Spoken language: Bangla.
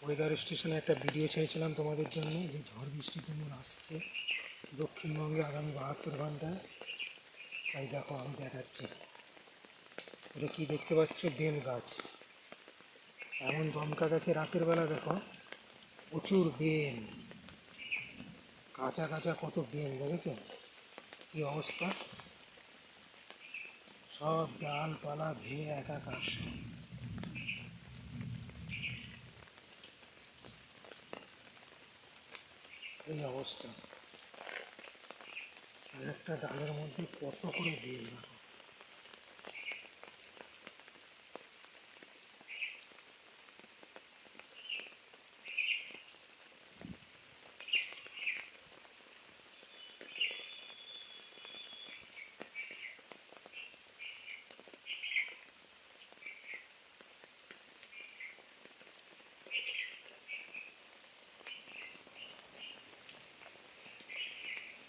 ওয়েদার স্টেশনে একটা ভিডিও ছেড়েছিলাম তোমাদের জন্য, যে ঝড় বৃষ্টি কেমন আসছে দক্ষিণবঙ্গে আগামী 72 ঘন্টায়। তাই দেখো আমি দেখাচ্ছি। এটা কি দেখতে পাচ্ছ? বেল গাছ। এমন দমকা গেছে রাতের বেলা, দেখো প্রচুর বেল, কাঁচা কাঁচা কত বেল, দেখেছো কি অবস্থা? সব ডালপালা ভেঙে একাকার সব। এই অবস্থা। আর একটা ডালের মধ্যে কত করে বেল, দেখো।